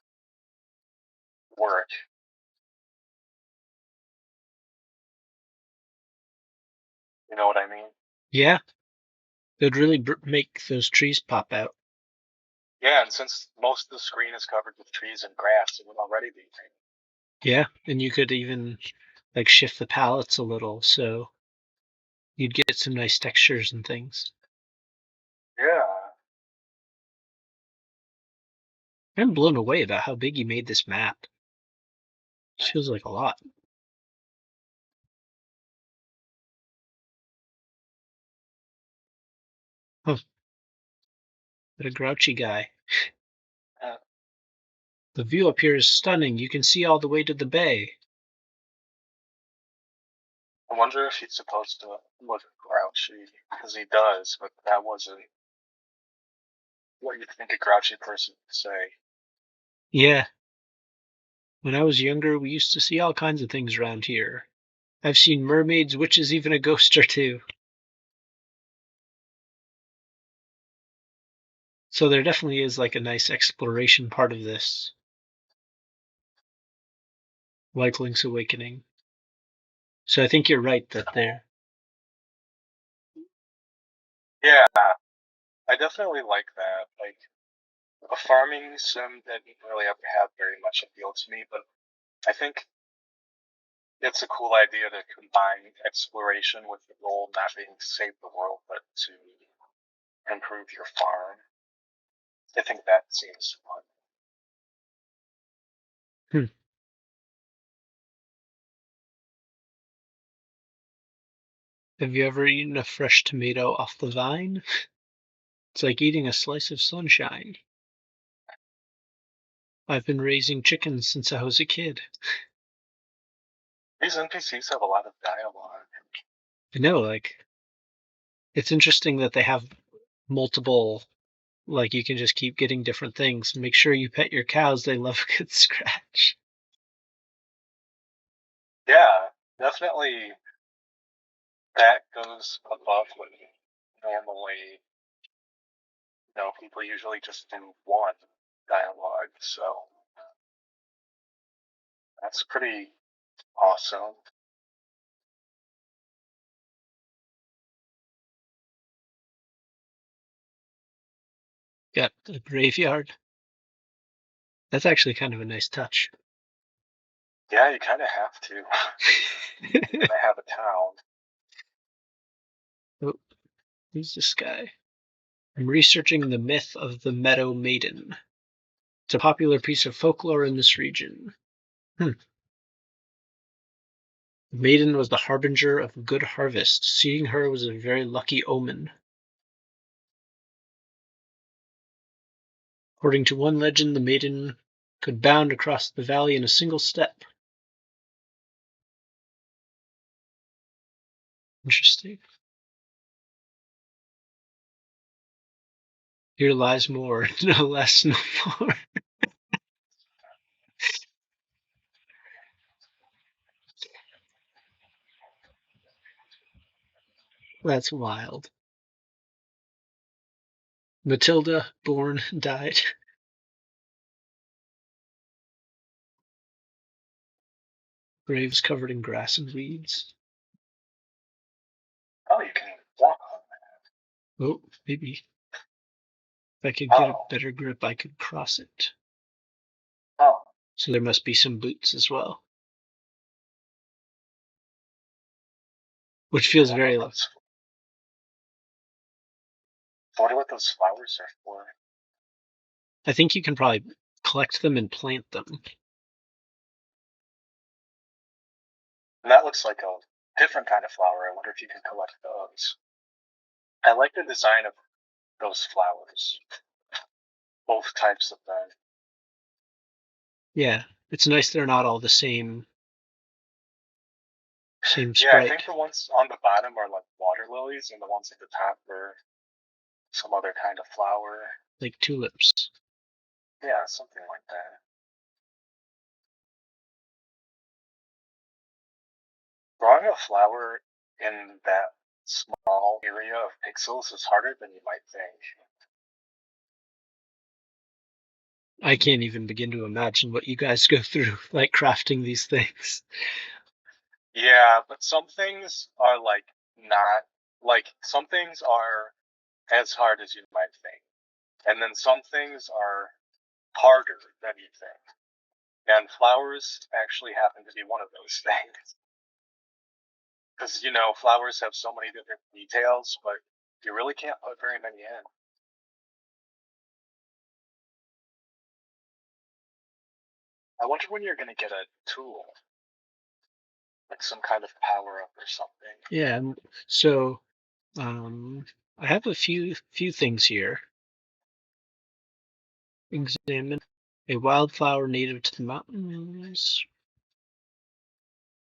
work. You know what I mean? Yeah, it would really make those trees pop out. Yeah, and since most of the screen is covered with trees and grass, it would already be green. Yeah, and you could even like shift the palettes a little, so you'd get some nice textures and things. Yeah. I'm blown away about how big you made this map. It feels like a lot. Oh, what a grouchy guy. Uh, The view up here is stunning. You can see all the way to the bay. I wonder if he's supposed to look grouchy, because he does, but that wasn't what you'd think a grouchy person would say. Yeah, when I was younger, we used to see all kinds of things around here. I've seen mermaids, witches, even a ghost or two. So there definitely is like a nice exploration part of this, like Link's Awakening. So I think you're right that there. Yeah, I definitely like that. Like, a farming sim didn't really ever have very much appeal to me, but I think it's a cool idea to combine exploration with the goal not being to save the world, but to improve your farm. I think that seems fun. Hmm. Have you ever eaten a fresh tomato off the vine? It's like eating a slice of sunshine. I've been raising chickens since I was a kid. These NPCs have a lot of dialogue. I know, like, it's interesting that they have multiple, like, you can just keep getting different things. Make sure you pet your cows, they love a good scratch. Yeah, definitely that goes above what normally, people usually just do one dialogue, so that's pretty awesome. Got the graveyard. That's actually kind of a nice touch. Yeah, you kind of have to. And they have a town. Oh, who's this guy? I'm researching the myth of the Meadow Maiden. It's a popular piece of folklore in this region. The maiden was the harbinger of a good harvest. Seeing her was a very lucky omen. According to one legend, the maiden could bound across the valley in a single step. Interesting. Here lies more, no less, no more. That's wild. Matilda, born, died. Graves covered in grass and weeds. Oh, you can walk on Oh, maybe. If I could that. get a Oh, better grip, I could cross it. oh. So there must be some boots as well. Which I feels wonder very what low. those flowers are for. I think you can probably collect them and plant them. And that looks like a different kind of flower. I wonder if you can collect those. I like the design of those flowers. Both types of them. Yeah, it's nice they're not all the same Yeah, I sprite, think the ones on the bottom are like water lilies, and the ones at the top are some other kind of flower. like tulips. Yeah, something like that. Growing a flower in that small area of pixels is harder than you might think. I can't even begin to imagine what you guys go through, like crafting these things. Yeah, but some things are like not some things are as hard as you might think. And then some things are harder than you think. And flowers actually happen to be one of those things. Because, flowers have so many different details, but you really can't put very many in. I wonder when you're going to get a tool, like some kind of power up or something. Yeah, so I have a few things here. Examine a wildflower native to the mountains,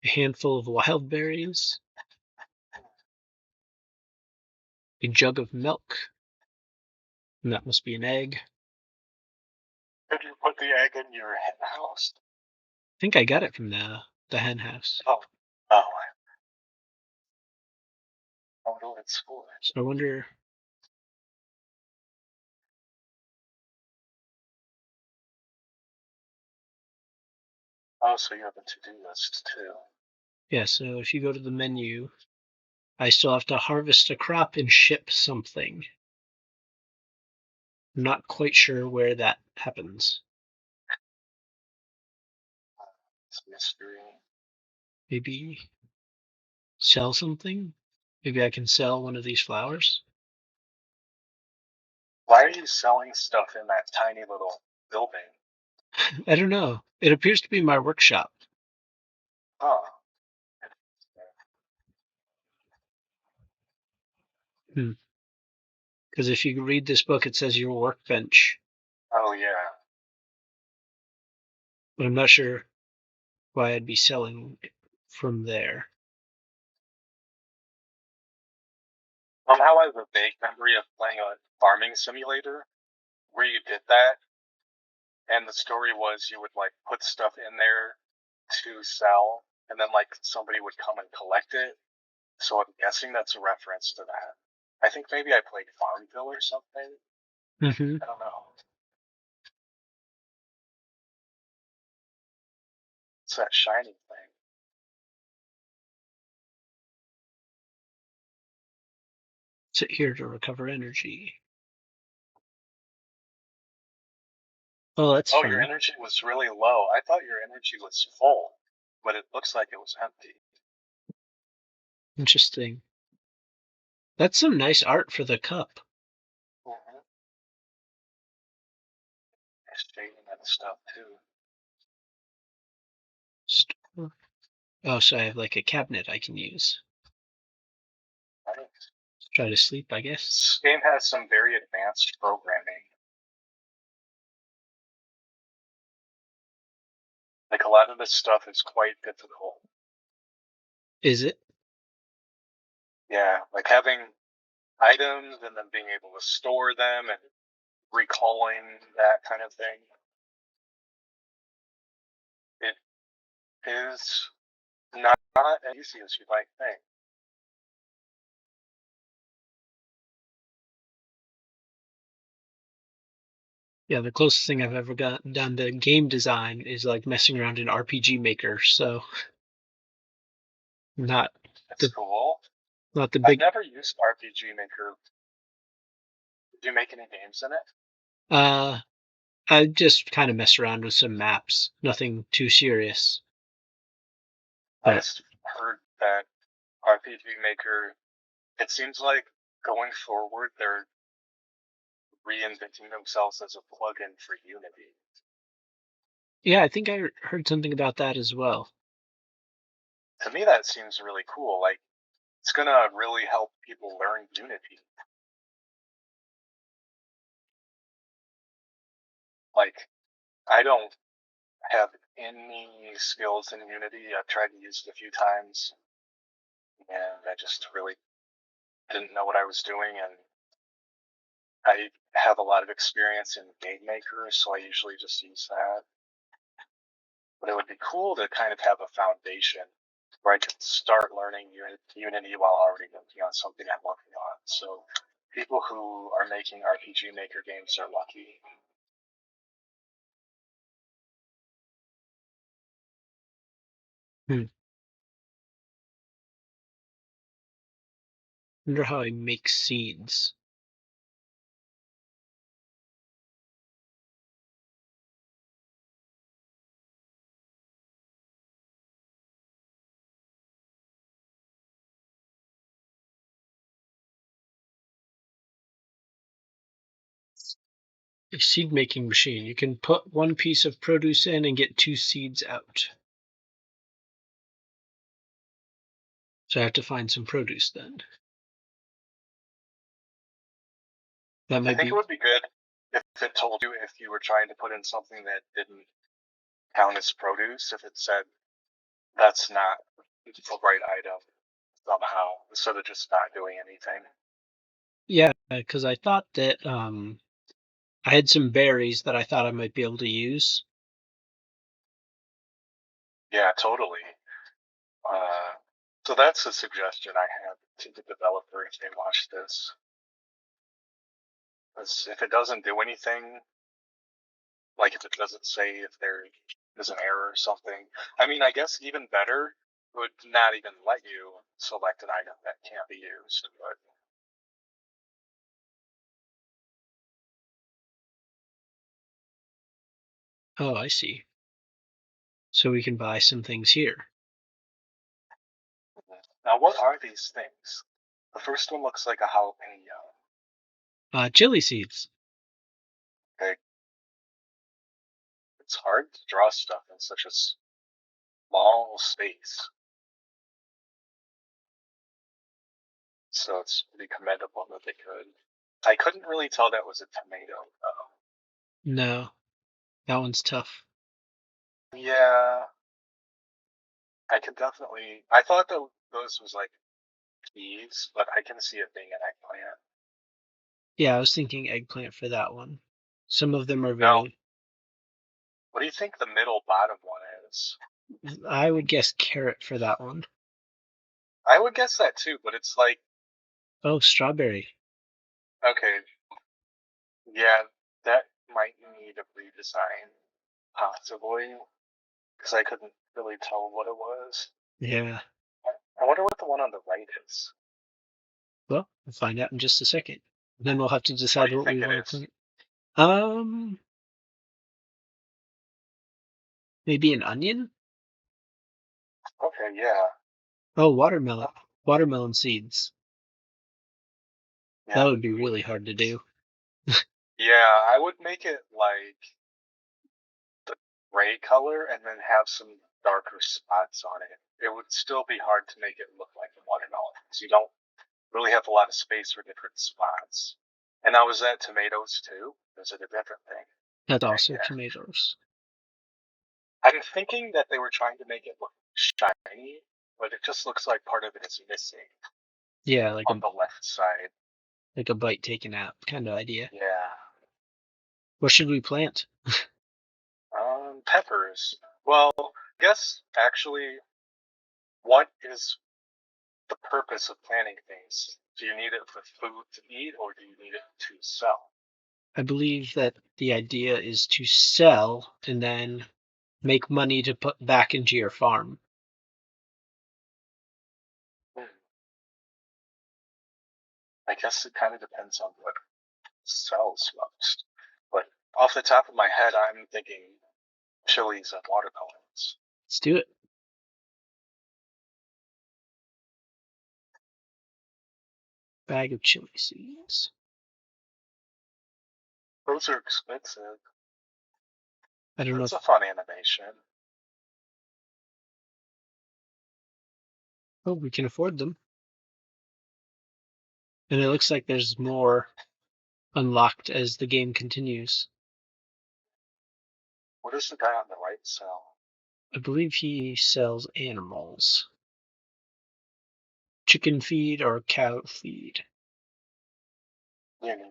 a handful of wild berries, a jug of milk, and that must be an egg. Did you put the egg in your hen house? I think I got it from the hen house. Oh, oh, I wonder what it's for. So I wonder. Oh, so you have a to-do list too. Yeah, so if you go to the menu, I still have to harvest a crop and ship something. I'm not quite sure where that happens. It's a mystery. Maybe sell something? Maybe I can sell one of these flowers? Why are you selling stuff in that tiny little building? I don't know. It appears to be my workshop. Huh. Because if you read this book, it says your workbench, Oh yeah. but I'm not sure why I'd be selling from there. Somehow I have a vague memory of playing a farming simulator where you did that, and the story was you would like put stuff in there to sell, and then like somebody would come and collect it. So I'm guessing that's a reference to that. I think maybe I played Farmville or something. Mm-hmm. I don't know. It's that shiny thing. Sit here to recover energy. Oh, that's Oh, your fun. energy was really low. I thought your energy was full, but it looks like it was empty. Interesting. That's some nice art for the cup. Mm-hmm. Nice shading and stuff too. Store. Oh, so I have like a cabinet I can use. Nice. Try to sleep, I guess. This game has some very advanced programming. Like a lot of this stuff is quite difficult. Is it? Yeah, like having items and then being able to store them and recalling that kind of thing. It is not as easy as you might think. Yeah, the closest thing I've ever got done to game design is like messing around in RPG Maker. So not It's the cool. not the I've big. never used RPG Maker. Did you make any games in it? Uh, I just kind of mess around with some maps. Nothing too serious. I But just heard that RPG Maker, it seems like going forward, they're reinventing themselves as a plugin for Unity. yeah, I think I heard something about that as well. To me, that seems really cool. Like, it's gonna really help people learn Unity. Like, I don't have any skills in Unity. I've tried to use it a few times, and I just really didn't know what I was doing. And I have a lot of experience in GameMaker, so I usually just use that. But it would be cool to kind of have a foundation where I could start learning Unity while already working on something I'm working on. So people who are making RPG Maker games are lucky. Hmm. Wonder how I make seeds. A seed making machine. You can put one piece of produce in and get two seeds out. So I have to find some produce then. That I might think it be. would be good if it told you if you were trying to put in something that didn't count as produce, if it said that's not the right item somehow, instead of just not doing anything. Yeah, because I thought that I had some berries that I thought I might be able to use. Yeah, totally. Uh, so that's a suggestion I have to the developer if they watch this. Because if it doesn't do anything, like if it doesn't say if there is an error or something, I mean, I guess even better would not even let you select an item that can't be used. But Oh, I see. So we can buy some things here. now, what are these things? The first one looks like a jalapeno. Chili seeds. Okay, it's hard to draw stuff in such a small space. so it's pretty commendable that they could. I couldn't really tell that was a tomato, though. No, that one's tough. Yeah, I could definitely. I thought that those was like peas, but I can see it being an eggplant. Yeah, I was thinking eggplant for that one. Some of them are Now, very. what do you think the middle bottom one is? I would guess carrot for that one. I would guess that too, but it's like, Oh, strawberry. okay, yeah, that might need a redesign, possibly, because I couldn't really tell what it was. Yeah. I wonder what the one on the right is. Well, we'll find out in just a second. Then we'll have to What decide do you what we think it want to is? plant. Maybe an onion? Okay, yeah, Oh, watermelon. Watermelon seeds. That yeah, would be really hard to do. yeah. I would make it like the gray color and then have some darker spots on it. It would still be hard to make it look like a watermelon because you don't really have a lot of space for different spots. And now, is that tomatoes too? Or is it a different thing? That's Okay, also yeah. tomatoes. I'm thinking that they were trying to make it look shiny, but it just looks like part of it is missing Yeah, on the left side. like a bite taken out kind of idea. Yeah. What should we plant? Peppers. Well, guess actually, what is the purpose of planting things? Do you need it for food to eat or do you need it to sell? I believe that the idea is to sell and then make money to put back into your farm. Hmm. I guess it kind of depends on what sells most. But off the top of my head, I'm thinking chilies and watermelons. Let's do it. Bag of chili seeds. Those are expensive. I don't know That's if. a fun animation. Oh, we can afford them. And it looks like there's more unlocked as the game continues. What does the guy on the right sell? I believe he sells animals. Chicken feed or cow feed. You need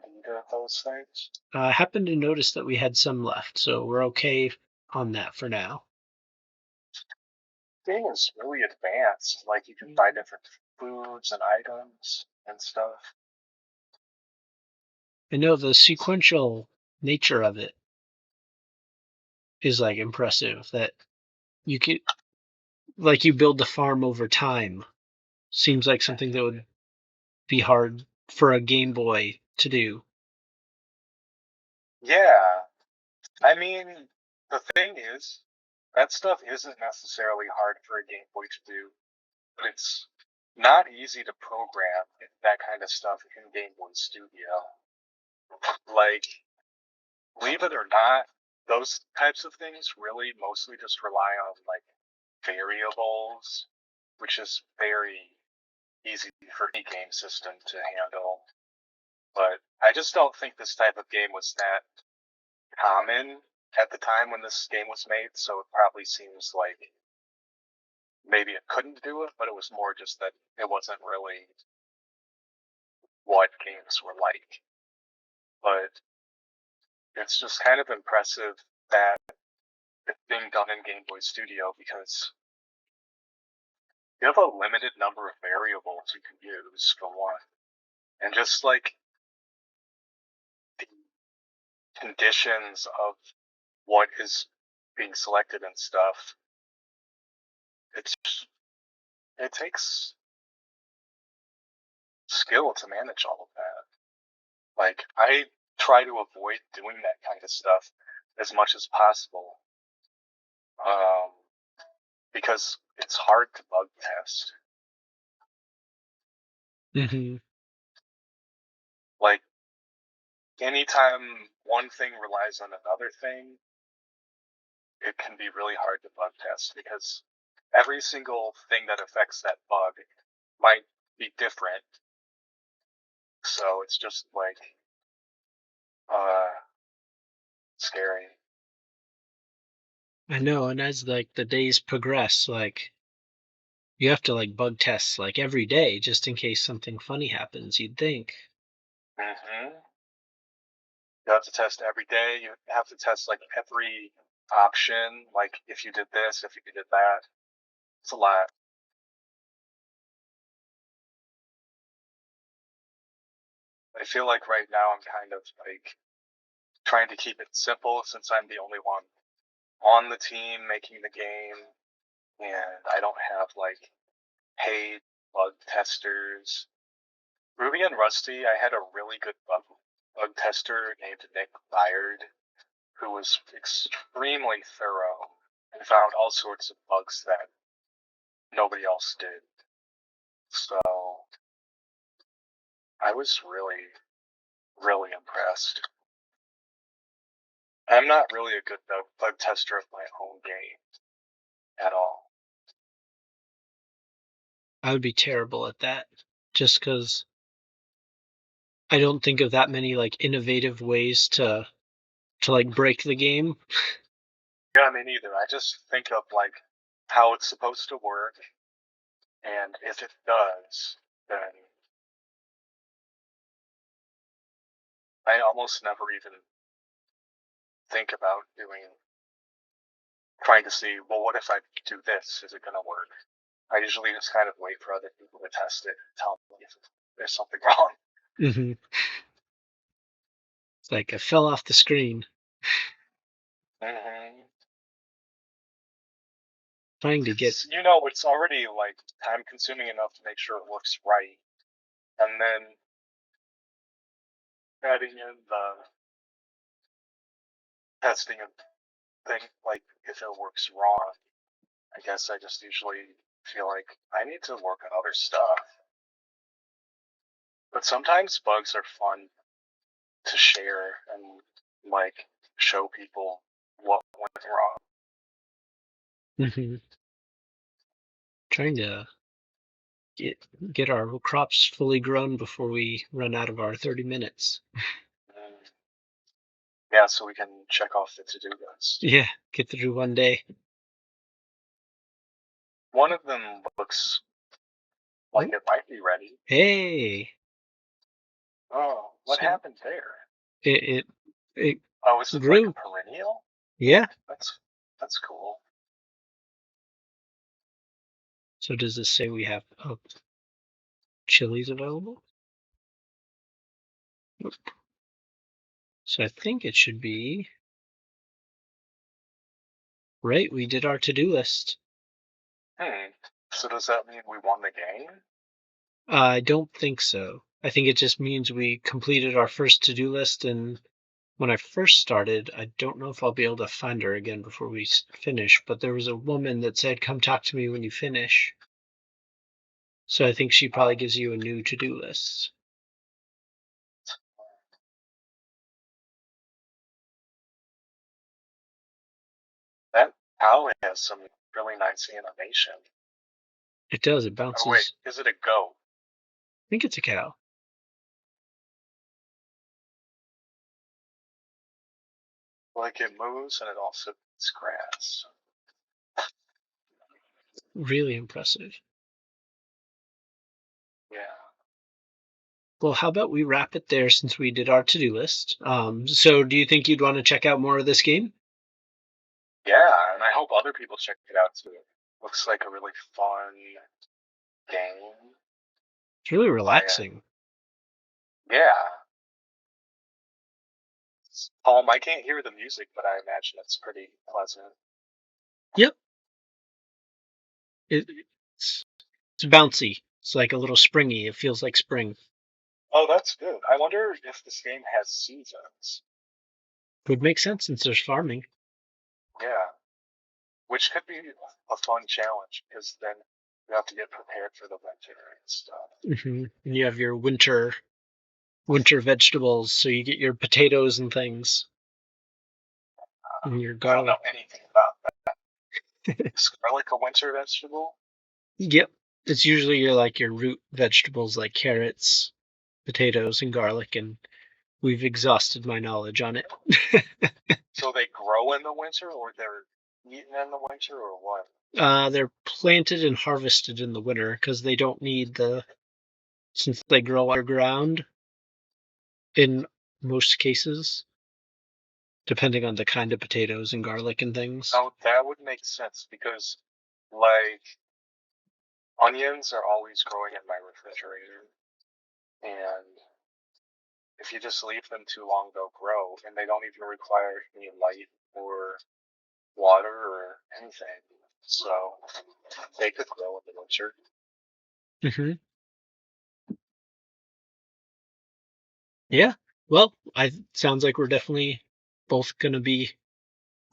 those things. I happened to notice that we had some left, so we're okay on that for now. The game is really advanced. Like you can buy different foods and items and stuff. I know the sequential nature of it is like impressive that you could like you build the farm over time. Seems like something that would be hard for a Game Boy to do. Yeah, I mean, the thing is, that stuff isn't necessarily hard for a Game Boy to do, but it's not easy to program that kind of stuff in Game Boy Studio. Like, believe it or not, those types of things really mostly just rely on like variables, which is very easy for any game system to handle. But I just don't think this type of game was that common at the time when this game was made, so it probably seems like maybe it couldn't do it, but it was more just that it wasn't really what games were like. But it's just kind of impressive that it's being done in Game Boy Studio because you have a limited number of variables you can use for one. And just like the conditions of what is being selected and stuff, it's it takes skill to manage all of that. Like I try to avoid doing that kind of stuff as much as possible, um, because it's hard to bug test. Hmm. Like anytime one thing relies on another thing, it can be really hard to bug test because every single thing that affects that bug might be different So it's just like scary. I know, and as like the days progress, like you have to like bug test like every day just in case something funny happens, you'd think. Hmm. You have to test every day. You have to test like every option. Like if you did this, if you did that. It's a lot. I feel like right now I'm kind of like trying to keep it simple since I'm the only one on the team making the game, and I don't have like paid bug testers. Ruby and Rusty, I had a really good bug tester named Nick Byard who was extremely thorough and found all sorts of bugs that nobody else did. So I was really, really impressed. I'm not really a good bug tester of my own game at all. I would be terrible at that just because I don't think of that many like innovative ways to like break the game. Yeah, me neither. I just think of like how it's supposed to work, and if it does, then I almost never even think about trying to see, well, what if I do this? Is it going to work? I usually just kind of wait for other people to test it and tell me if there's something wrong. Hmm. It's like I fell off the screen Hmm. trying to get. It's already like time consuming enough to make sure it works right. And then adding in the testing and thing, like if it works wrong, I guess I just usually feel like I need to work on other stuff. But sometimes bugs are fun to share and like show people what went wrong. Hmm. Trying to get get our crops fully grown before we run out of our 30 minutes. And yeah, so we can check off the to-do list. Yeah, get through one day. One of them looks like Oh, it might be ready. hey, Oh, what so happened there? it Oh, is it like a grew. perennial? Yeah. That's cool. So does this say we have chilies available? Nope. So I think it should be right. We did our to-do list. Hmm. So does that mean we won the game? I don't think so. I think it just means we completed our first to-do list, and when I first started, I don't know if I'll be able to find her again before we finish, but there was a woman that said, "Come talk to me when you finish." So I think she probably gives you a new to-do list. That cow has some really nice animation. It does. It Oh wait, bounces. is it a goat? I think it's a cow. Like it moves and it also eats grass. Really impressive. Yeah. Well, how about we wrap it there since we did our to-do list? So do you think you'd want to check out more of this game? Yeah, and I hope other people check it out too. Looks like a really fun game. It's really I relaxing. Yeah. I can't hear the music, but I imagine it's pretty pleasant. Yep. It's it's bouncy. It's like a little springy. It feels like spring. Oh, that's good. I wonder if this game has seasons. Would make sense since there's farming. Yeah, which could be a fun challenge because then you have to get prepared for the winter and stuff. And you have your winter vegetables, so you get your potatoes and things, and your I don't garlic. know anything about that. Is garlic a winter vegetable? Yep. It's usually your like your root vegetables like carrots, potatoes and garlic, and we've exhausted my knowledge on it. So they grow in the winter, or they're eaten in the winter, or what? They're planted and harvested in the winter because they don't need since they grow underground in most cases, depending on the kind of potatoes and garlic and things. Oh, that would make sense because, like, onions are always growing in my refrigerator, and if you just leave them too long, they'll grow, and they don't even require any light or water or anything. So they could grow in the winter. Hmm. Yeah. Well, I sounds like we're definitely both going to be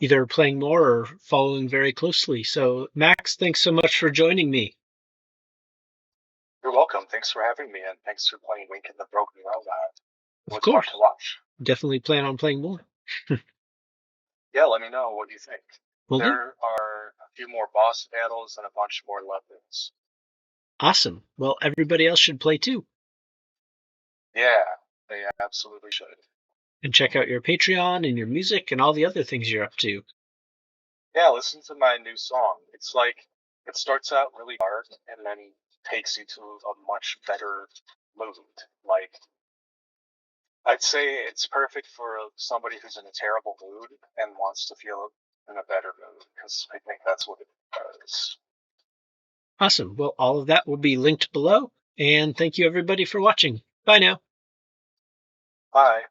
either playing more or following very closely. So, Max, thanks so much for joining me. You're welcome. Thanks for having me, and thanks for playing Link in the Broken Robot. It Of was fun to course. watch. Definitely plan on playing more. Yeah, let me know what you think. Will do. There are a few more boss battles and a bunch more levels. Awesome. Well, everybody else should play too. Yeah, they absolutely should. And check out your Patreon and your music and all the other things you're up to. Yeah, listen to my new song. It's like it starts out really dark and then takes you to a much better mood. Like I'd say it's perfect for somebody who's in a terrible mood and wants to feel in a better mood because I think that's what it does. Awesome. Well, all of that will be linked below. And thank you, everybody, for watching. Bye now. Bye.